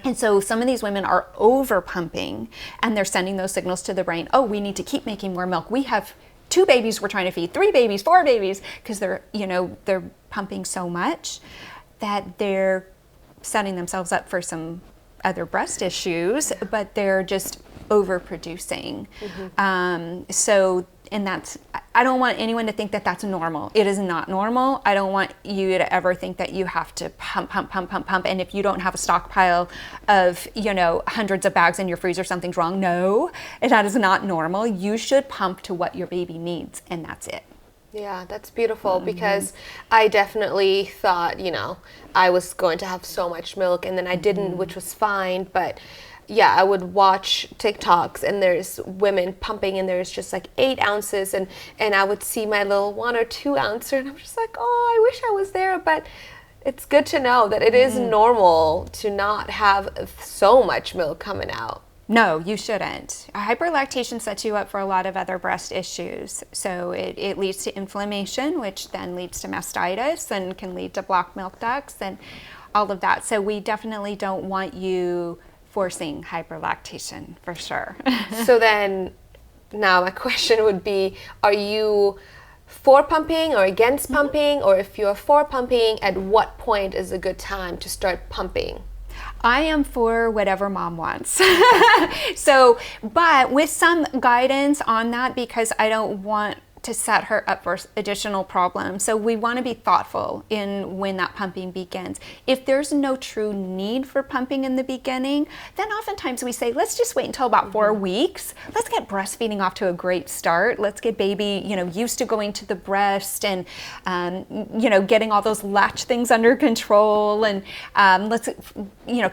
S1: And so some of these women are over pumping and they're sending those signals to the brain. Oh, we need to keep making more milk. We have 2 babies we're trying to feed, 3 babies, 4 babies, because they're pumping so much that they're setting themselves up for some other breast issues, but they're just overproducing. And that's, I don't want anyone to think that that's normal. It is not normal. I don't want you to ever think that you have to pump. And if you don't have a stockpile of, hundreds of bags in your freezer, something's wrong. No, that is not normal. You should pump to what your baby needs, and that's it.
S2: Yeah, that's beautiful, because I definitely thought, I was going to have so much milk, and then I didn't, which was fine. But yeah, I would watch TikToks and there's women pumping and there's just like 8 ounces and I would see my little 1 or 2 ounce and I'm just like, oh, I wish I was there. But it's good to know that it is normal to not have so much milk coming out.
S1: No, you shouldn't. Hyperlactation sets you up for a lot of other breast issues. So it leads to inflammation, which then leads to mastitis and can lead to blocked milk ducts and all of that. So we definitely don't want you forcing hyperlactation, for sure.
S2: So then, now my question would be, are you for pumping or against pumping? Or if you're for pumping, at what point is a good time to start pumping?
S1: I am for whatever mom wants. But with some guidance on that, because I don't want to set her up for additional problems. So we want to be thoughtful in when that pumping begins. If there's no true need for pumping in the beginning, then oftentimes we say, let's just wait until about 4 weeks. Let's get breastfeeding off to a great start. Let's get baby, used to going to the breast and, getting all those latch things under control. And let's,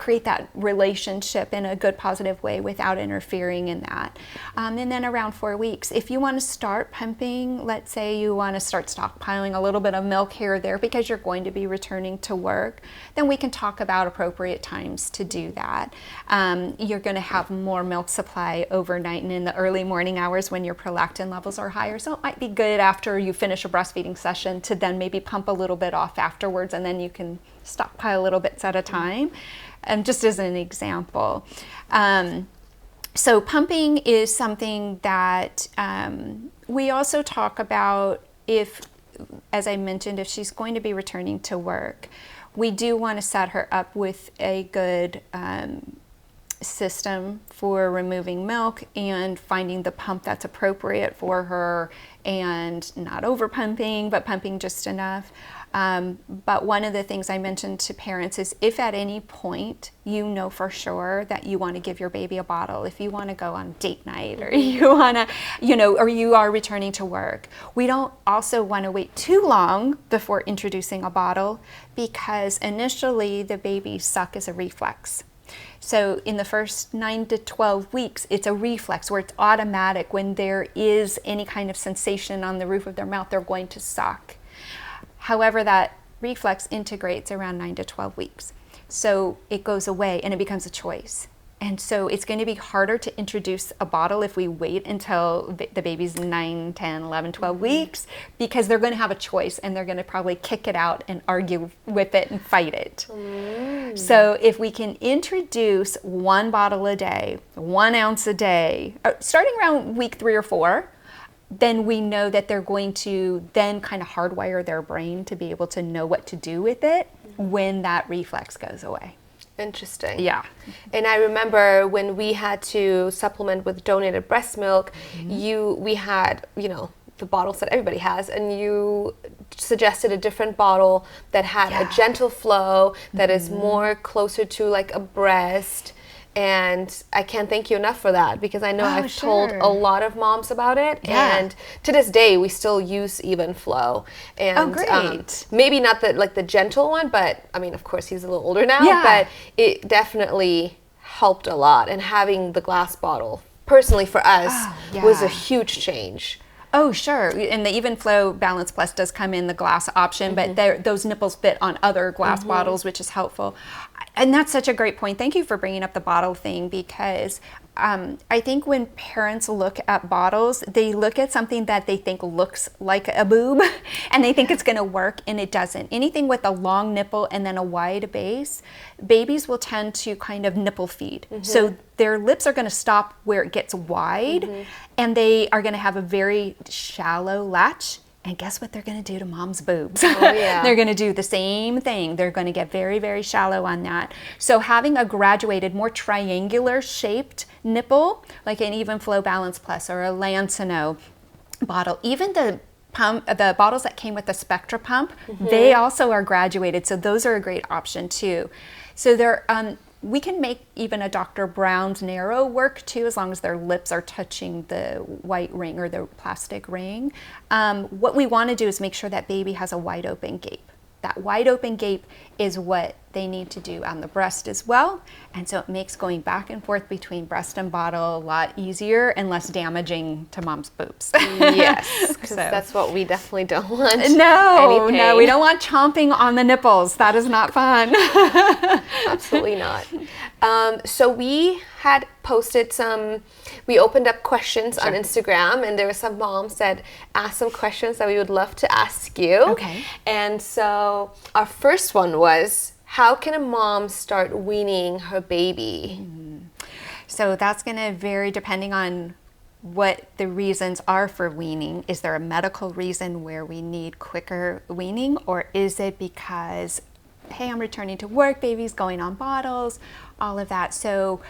S1: create that relationship in a good, positive way without interfering in that. And then around 4 weeks, if you want to start pumping, let's say you want to start stockpiling a little bit of milk here or there because you're going to be returning to work, then we can talk about appropriate times to do that. You're going to have more milk supply overnight and in the early morning hours when your prolactin levels are higher. So it might be good after you finish a breastfeeding session to then maybe pump a little bit off afterwards, and then you can stockpile little bits at a time. Just as an example. So pumping is something that we also talk about if, as I mentioned, if she's going to be returning to work, we do want to set her up with a good system for removing milk and finding the pump that's appropriate for her and not over pumping, but pumping just enough. But one of the things I mentioned to parents is if at any point you know for sure that you want to give your baby a bottle, if you want to go on date night or you want to, or you are returning to work, we don't also want to wait too long before introducing a bottle, because initially the baby's suck is a reflex. So in the first 9 to 12 weeks, it's a reflex where it's automatic. When there is any kind of sensation on the roof of their mouth, they're going to suck. However, that reflex integrates around 9 to 12 weeks. So it goes away and it becomes a choice. And so it's going to be harder to introduce a bottle if we wait until the baby's 9, 10, 11, 12 weeks, because they're going to have a choice and they're going to probably kick it out and argue with it and fight it. So if we can introduce 1 bottle a day, 1 ounce a day, starting around week 3 or 4, then we know that they're going to then kind of hardwire their brain to be able to know what to do with it when that reflex goes away.
S2: Interesting.
S1: Yeah.
S2: And I remember when we had to supplement with donated breast milk, we had, the bottles that everybody has, and you suggested a different bottle that had a gentle flow that is more closer to like a breast. And I can't thank you enough for that, because I know I've told a lot of moms about it.
S1: Yeah.
S2: And to this day, we still use Even Flow. And
S1: great.
S2: maybe not the gentle one, but I mean, of course, he's a little older now.
S1: Yeah.
S2: But it definitely helped a lot. And having the glass bottle, personally for us, was a huge change.
S1: Oh, sure. And the Even Flow Balance Plus does come in the glass option, but those nipples fit on other glass bottles, which is helpful. And that's such a great point. Thank you for bringing up the bottle thing, because I think when parents look at bottles, they look at something that they think looks like a boob and they think it's going to work, and it doesn't. Anything with a long nipple and then a wide base, babies will tend to kind of nipple feed. So their lips are going to stop where it gets wide, and they are going to have a very shallow latch. And guess what they're going to do to mom's boobs? They're going to do the same thing. They're going to get very, very shallow on that. So having a graduated, more triangular shaped nipple, like an Even Flow Balance Plus or a Lancino bottle, even the bottles that came with the Spectra pump, they also are graduated. So those are a great option too. So we can make even a Dr. Brown's narrow work too, as long as their lips are touching the white ring or the plastic ring. What we want to do is make sure that baby has a wide open gape. That wide open gape is what they need to do on the breast as well. And so it makes going back and forth between breast and bottle a lot easier and less damaging to mom's boobs.
S2: Yes, because that's what we definitely don't want.
S1: No, we don't want chomping on the nipples. That is not fun.
S2: Absolutely not. So we had posted we opened up questions on Instagram, and there were some moms that asked some questions that we would love to ask you.
S1: Okay.
S2: And so our first one was, how can a mom start weaning her baby?
S1: So that's going to vary depending on what the reasons are for weaning. Is there a medical reason where we need quicker weaning, or is it because, hey, I'm returning to work, baby's going on bottles, all of that. So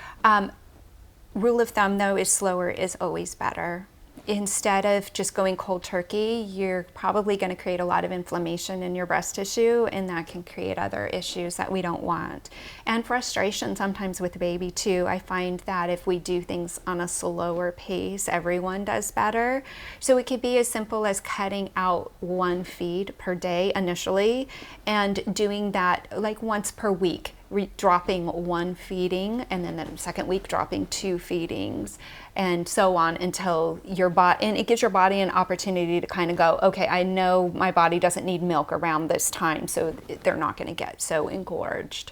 S1: rule of thumb though is slower is always better. Instead of just going cold turkey, you're probably going to create a lot of inflammation in your breast tissue, and that can create other issues that we don't want. And frustration sometimes with the baby too. I find that if we do things on a slower pace, everyone does better. So it could be as simple as cutting out one feed per day initially, and doing that like once per week. Dropping one feeding, and then the second week dropping 2 feedings, and so on until your body, and it gives your body an opportunity to kind of go, okay, I know my body doesn't need milk around this time, so they're not going to get so engorged.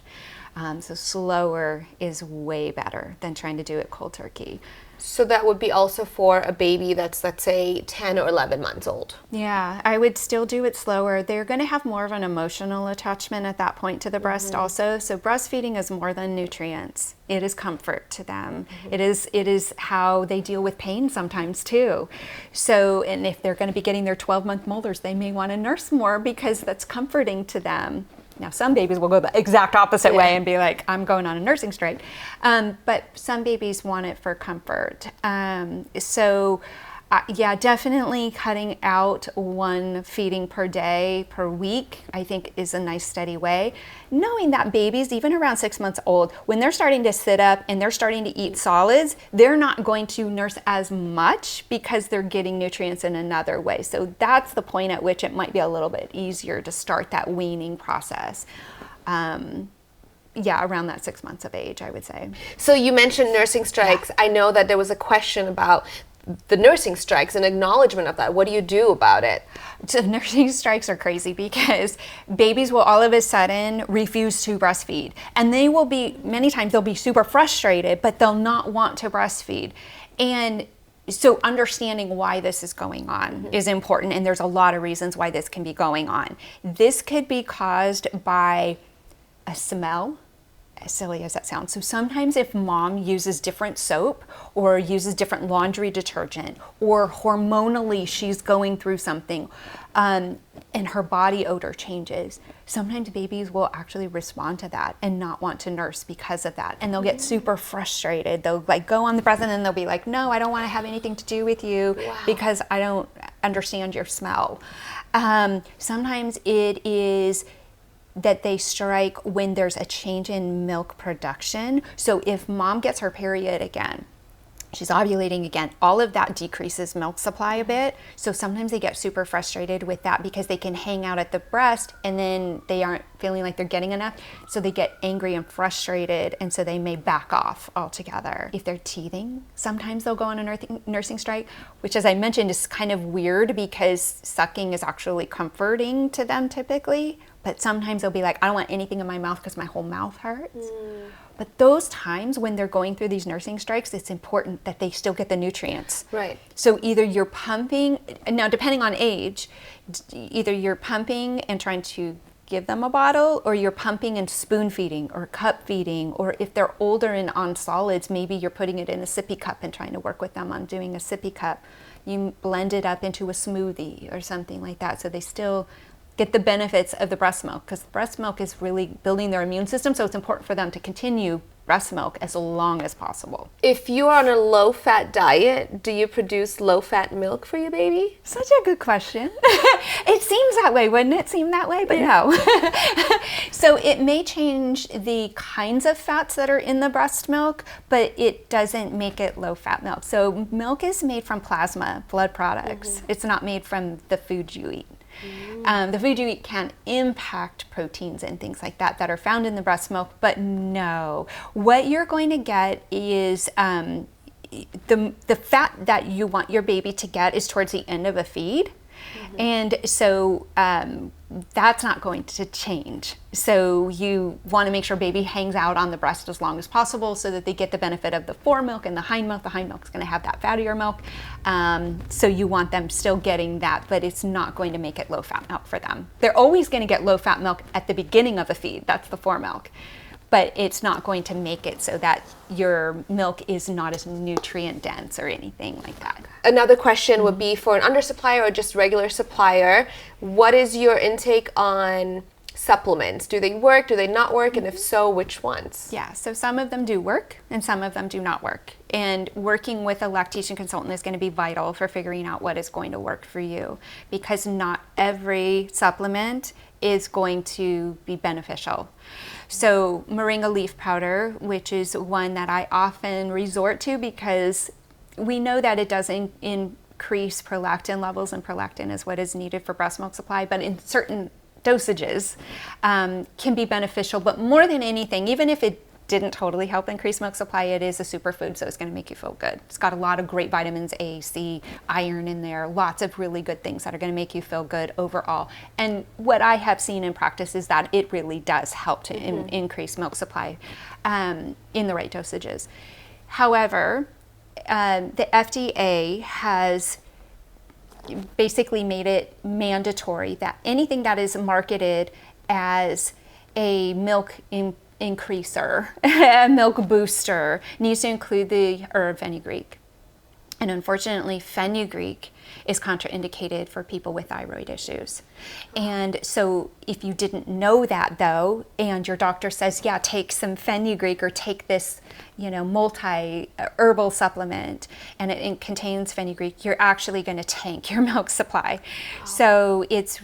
S1: So slower is way better than trying to do it cold turkey.
S2: So that would be also for a baby that's, let's say, 10 or 11 months old.
S1: Yeah, I would still do it slower. They're going to have more of an emotional attachment at that point to the breast also. So breastfeeding is more than nutrients. It is comfort to them. It is how they deal with pain sometimes too. So, and if they're going to be getting their 12-month molars, they may want to nurse more because that's comforting to them. Now, some babies will go the exact opposite way and be like, I'm going on a nursing strike. But some babies want it for comfort. Yeah, definitely cutting out one feeding per day, per week, I think is a nice steady way. Knowing that babies, even around 6 months old, when they're starting to sit up and they're starting to eat solids, they're not going to nurse as much because they're getting nutrients in another way. So that's the point at which it might be a little bit easier to start that weaning process. Yeah, around that 6 months of age, I would say.
S2: So you mentioned nursing strikes. I know that there was a question about the nursing strikes and acknowledgement of that. What do you do about it?
S1: So nursing strikes are crazy because babies will all of a sudden refuse to breastfeed. And they will be, many times they'll be super frustrated, but they'll not want to breastfeed. And so understanding why this is going on is important. And there's a lot of reasons why this can be going on. This could be caused by a smell, as silly as that sounds. So sometimes if mom uses different soap or uses different laundry detergent, or hormonally she's going through something and her body odor changes, sometimes babies will actually respond to that and not want to nurse because of that. And they'll get super frustrated. They'll like go on the breast and then they'll be like, no, I don't want to have anything to do with you because I don't understand your smell. Sometimes it is that they strike when there's a change in milk production. So if mom gets her period again, she's ovulating again, all of that decreases milk supply a bit. So sometimes they get super frustrated with that because they can hang out at the breast and then they aren't feeling like they're getting enough. So they get angry and frustrated, and so they may back off altogether. If they're teething, sometimes they'll go on a nursing strike, which, as I mentioned, is kind of weird because sucking is actually comforting to them typically. But sometimes they'll be like, I don't want anything in my mouth because my whole mouth hurts. But those times when they're going through these nursing strikes, it's important that they still get the nutrients.
S2: Right.
S1: So either you're pumping, now depending on age, either you're pumping and trying to give them a bottle, or you're pumping and spoon feeding or cup feeding, or if they're older and on solids, maybe you're putting it in a sippy cup and trying to work with them on doing a sippy cup. You blend it up into a smoothie or something like that, so they still get the benefits of the breast milk, because breast milk is really building their immune system, so it's important for them to continue breast milk as long as possible.
S2: If you are on a low-fat diet, do you produce low-fat milk for your baby?
S1: Such a good question. It seems that way, wouldn't it seem that way? But no. So it may change the kinds of fats that are in the breast milk, but it doesn't make it low-fat milk. So milk is made from plasma, blood products. It's not made from the food you eat. The food you eat can impact proteins and things like that are found in the breast milk, but no. What you're going to get is the fat that you want your baby to get is towards the end of a feed. And so that's not going to change. So you want to make sure baby hangs out on the breast as long as possible so that they get the benefit of the foremilk and the hind milk. The hind milk is going to have that fattier milk. So you want them still getting that, but it's not going to make it low fat milk for them. They're always going to get low fat milk at the beginning of a feed. That's the foremilk. But it's not going to make it so that your milk is not as nutrient dense or anything like that.
S2: Another question would be for an undersupplier or just regular supplier, what is your intake on supplements? Do they work? Do they not work? And if so, which ones?
S1: Yeah, so some of them do work and some of them do not work. And working with a lactation consultant is going to be vital for figuring out what is going to work for you, because not every supplement is going to be beneficial. So moringa leaf powder, which is one that I often resort to because we know that it does increase prolactin levels, and prolactin is what is needed for breast milk supply, but in certain dosages can be beneficial. But more than anything, even if it didn't totally help increase milk supply, it is a superfood, so it's going to make you feel good. It's got a lot of great vitamins A, C, iron in there, lots of really good things that are going to make you feel good overall. And what I have seen in practice is that it really does help to increase milk supply in the right dosages. However, the FDA has basically made it mandatory that anything that is marketed as a milk increaser, a milk booster, needs to include the herb fenugreek. And unfortunately, fenugreek is contraindicated for people with thyroid issues. And so if you didn't know that though, and your doctor says, yeah, take some fenugreek or take this, multi-herbal supplement, and it contains fenugreek, you're actually going to tank your milk supply. So it's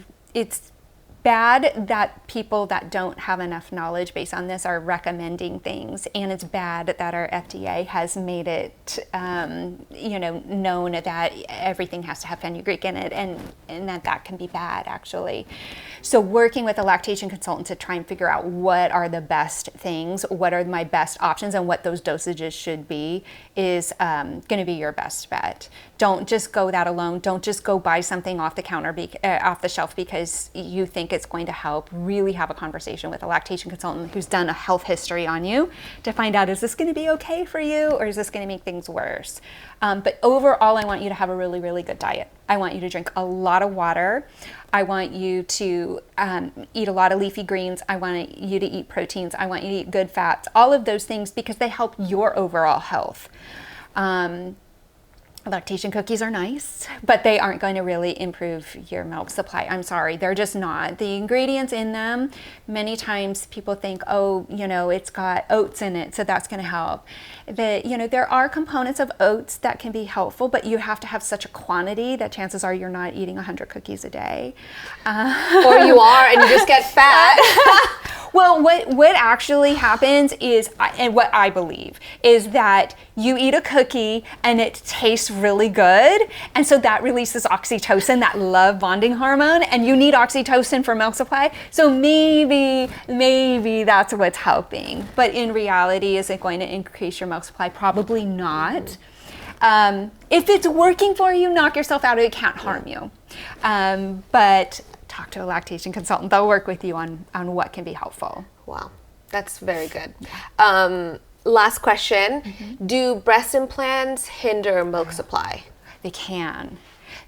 S1: bad that people that don't have enough knowledge based on this are recommending things, and it's bad that our FDA has made it, known that everything has to have fenugreek in it, and that can be bad actually. So working with a lactation consultant to try and figure out what are the best things, what are my best options, and what those dosages should be is going to be your best bet. Don't just go that alone. Don't just go buy something off the counter, off the shelf because you think think it's going to help, really have a conversation with a lactation consultant who's done a health history on you to find out, is this going to be okay for you, or is this going to make things worse? But overall, I want you to have a really, really good diet. I want you to drink a lot of water. I want you to eat a lot of leafy greens. I want you to eat proteins. I want you to eat good fats, all of those things, because they help your overall health. Lactation cookies are nice, but they aren't going to really improve your milk supply. I'm sorry, they're just not. The ingredients in them, many times people think, oh, it's got oats in it, so that's going to help. There are components of oats that can be helpful, but you have to have such a quantity that chances are you're not eating 100 cookies a day.
S2: Or you are, and you just get fat.
S1: Well, what actually happens is, and what I believe, is that you eat a cookie and it tastes really good, and so that releases oxytocin, that love bonding hormone, and you need oxytocin for milk supply. So maybe that's what's helping. But in reality, is it going to increase your milk supply? Probably not. If it's working for you, knock yourself out. It can't harm you. But talk to a lactation consultant. They'll work with you on what can be helpful.
S2: Wow, that's very good. Last question. Mm-hmm. Do breast implants hinder milk supply?
S1: They can.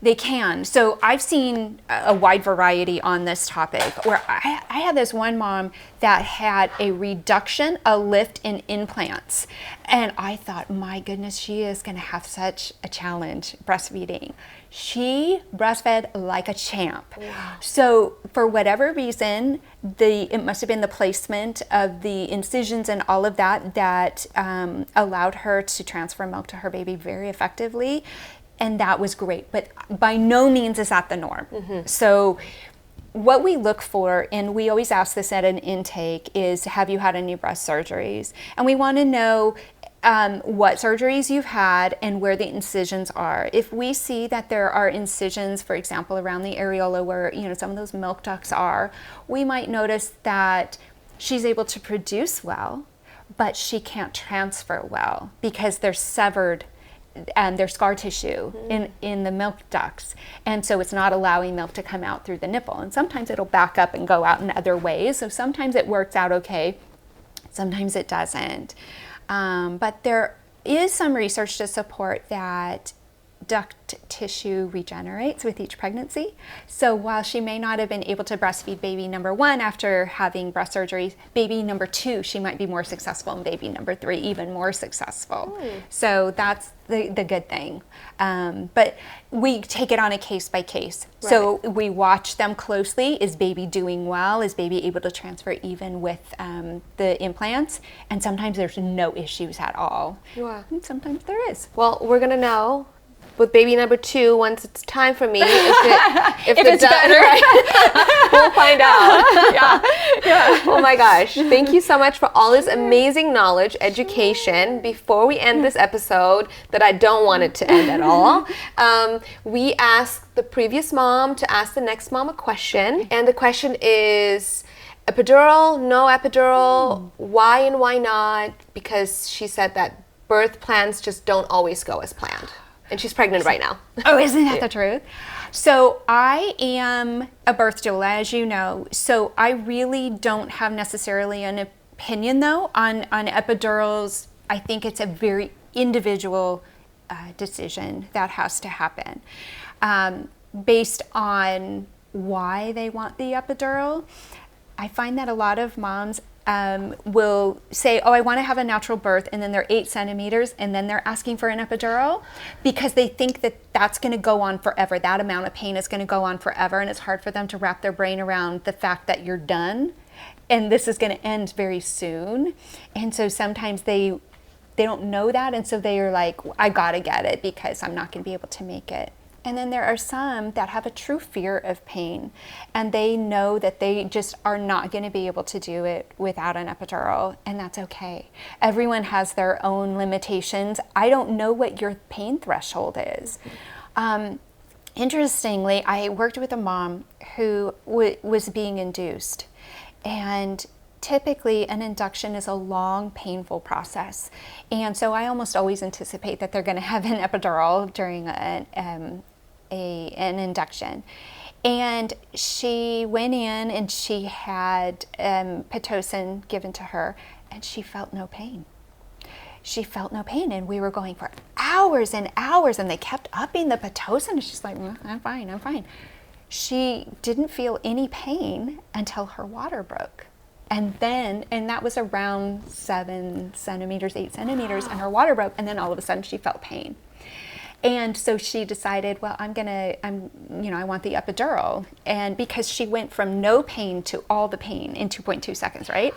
S1: They can. So I've seen a wide variety on this topic, where I had this one mom that had a reduction, a lift in implants. And I thought, my goodness, she is going to have such a challenge breastfeeding. She breastfed like a champ. Wow. So for whatever reason, it must have been the placement of the incisions and all of that allowed her to transfer milk to her baby very effectively. And that was great, but by no means is that the norm. Mm-hmm. So what we look for, and we always ask this at an intake, is, have you had any breast surgeries? And we want to know what surgeries you've had and where the incisions are. If we see that there are incisions, for example, around the areola where some of those milk ducts are, we might notice that she's able to produce well, but she can't transfer well because they're severed and there's scar tissue in the milk ducts, and so it's not allowing milk to come out through the nipple. And sometimes it'll back up and go out in other ways, so sometimes it works out okay, sometimes it doesn't. But there is some research to support that duct tissue regenerates with each pregnancy. So while she may not have been able to breastfeed baby number 1 after having breast surgery, baby number 2, she might be more successful, and baby number 3 even more successful. So that's the good thing. But we take it on a case by case. Right. So we watch them closely. Is baby doing well? Is baby able to transfer even with the implants? And sometimes there's no issues at all.
S2: Wow.
S1: And sometimes there is.
S2: Well, we're gonna know with baby number 2, once it's time for me, if it's better, right? We'll find out. Yeah. Oh my gosh. Thank you so much for all this amazing knowledge, education. Before we end this episode, that I don't want it to end at all, we asked the previous mom to ask the next mom a question. And the question is, epidural, no epidural, why and why not? Because she said that birth plans just don't always go as planned. And she's pregnant right now.
S1: Oh, isn't that the truth? So I am a birth doula, as you know. So I really don't have necessarily an opinion, though, on epidurals. I think it's a very individual decision that has to happen based on why they want the epidural. I find that a lot of moms will say, oh, I want to have a natural birth, and then they're 8 centimeters, and then they're asking for an epidural because they think that that's going to go on forever. That amount of pain is going to go on forever, and it's hard for them to wrap their brain around the fact that you're done and this is going to end very soon. And so sometimes they don't know that, and so they are like, I gotta get it because I'm not going to be able to make it. And then there are some that have a true fear of pain, and they know that they just are not going to be able to do it without an epidural, and that's okay. Everyone has their own limitations. I don't know what your pain threshold is. Interestingly, I worked with a mom who was being induced, and typically an induction is a long, painful process. And so I almost always anticipate that they're going to have an epidural during an induction. And she went in and she had Pitocin given to her, and she felt no pain. She felt no pain, and we were going for hours and hours, and they kept upping the Pitocin, and she's like, I'm fine, I'm fine. She didn't feel any pain until her water broke. And that was around 7 centimeters, 8 centimeters, and her water broke, and then all of a sudden she felt pain. And so she decided, well, I want the epidural. And because she went from no pain to all the pain in 2.2 seconds, right?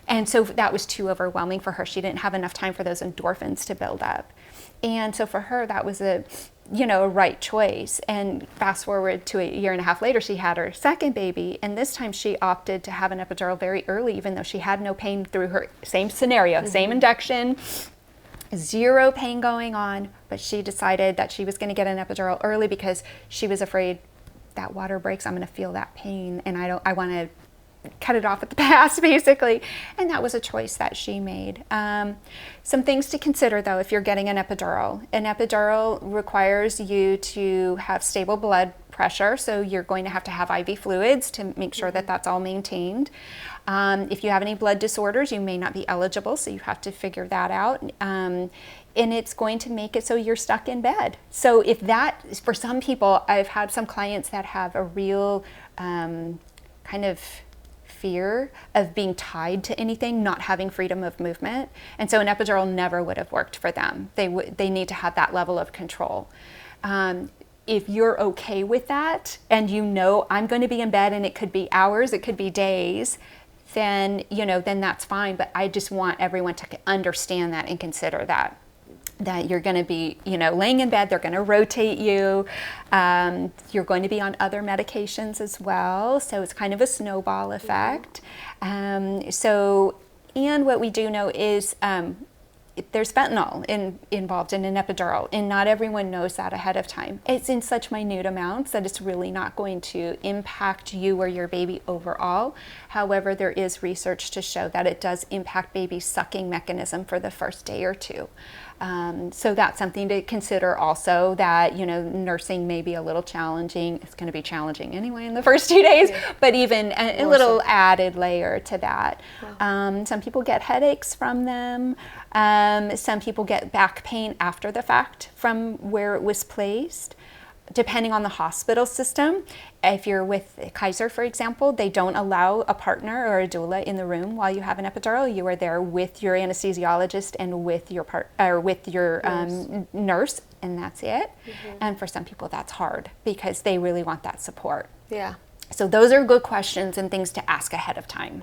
S1: And so that was too overwhelming for her. She didn't have enough time for those endorphins to build up. And so for her, that was a right choice. And fast forward to a year and a half later, she had her second baby. And this time she opted to have an epidural very early, even though she had no pain through her same scenario, same induction, zero pain going on. But she decided that she was going to get an epidural early because she was afraid that water breaks, I'm going to feel that pain, and I want to cut it off at the pass, basically. And that was a choice that she made. Some things to consider, though, if you're getting an epidural. An epidural requires you to have stable blood pressure, so you're going to have IV fluids to make sure that that's all maintained. If you have any blood disorders, you may not be eligible, so you have to figure that out. And it's going to make it so you're stuck in bed. So if that, for some people, I've had some clients that have a real kind of fear of being tied to anything, not having freedom of movement. And so an epidural never would have worked for them. They need to have that level of control. If you're okay with that, and I'm going to be in bed and it could be hours, it could be days, then that's fine. But I just want everyone to understand that and consider that you're going to be, laying in bed, they're going to rotate you. You're going to be on other medications as well. So it's kind of a snowball effect. And what we do know is there's fentanyl involved in an epidural, and not everyone knows that ahead of time. It's in such minute amounts that it's really not going to impact you or your baby overall. However, there is research to show that it does impact baby's sucking mechanism for the first day or two. So that's something to consider also, that, nursing may be a little challenging. It's going to be challenging anyway in the first 2 days, but even a little added layer to that. Wow. Some people get headaches from them. Some people get back pain after the fact from where it was placed. Depending on the hospital system, if you're with Kaiser, for example, they don't allow a partner or a doula in the room while you have an epidural. You are there with your anesthesiologist and with your nurse, and that's it. Mm-hmm. And for some people, that's hard because they really want that support. Yeah. So those are good questions and things to ask ahead of time.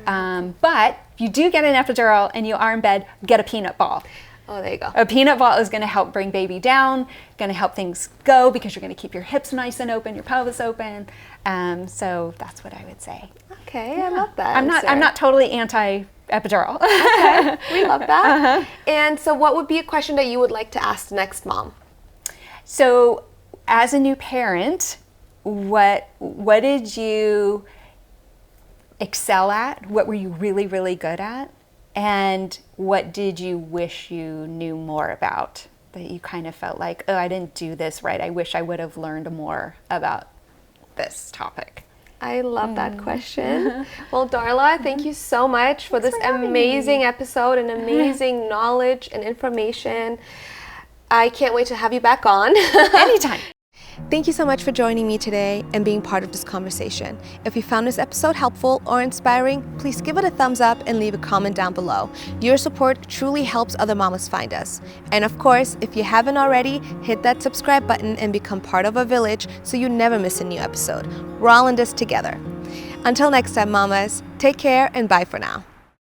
S1: But if you do get an epidural and you are in bed, get a peanut ball.
S2: Oh, there you go.
S1: A peanut ball is going to help bring baby down, going to help things go because you're going to keep your hips nice and open, your pelvis open. So that's what I would say.
S2: Okay, yeah. I love that.
S1: I'm not totally anti-epidural.
S2: Okay, we love that. And so what would be a question that you would like to ask the next mom?
S1: So as a new parent, what did you excel at? What were you really, really good at? And what did you wish you knew more about, that you kind of felt like, oh, I didn't do this right. I wish I would have learned more about this topic.
S2: I love that question. Well, Darla, thank you so much for this amazing episode and amazing knowledge and information. I can't wait to have you back on.
S1: Anytime.
S2: Thank you so much for joining me today and being part of this conversation. If you found this episode helpful or inspiring, please give it a thumbs up and leave a comment down below. Your support truly helps other mamas find us. And of course, if you haven't already, hit that subscribe button and become part of our village so you never miss a new episode. We're all in this together. Until next time, mamas, take care and bye for now.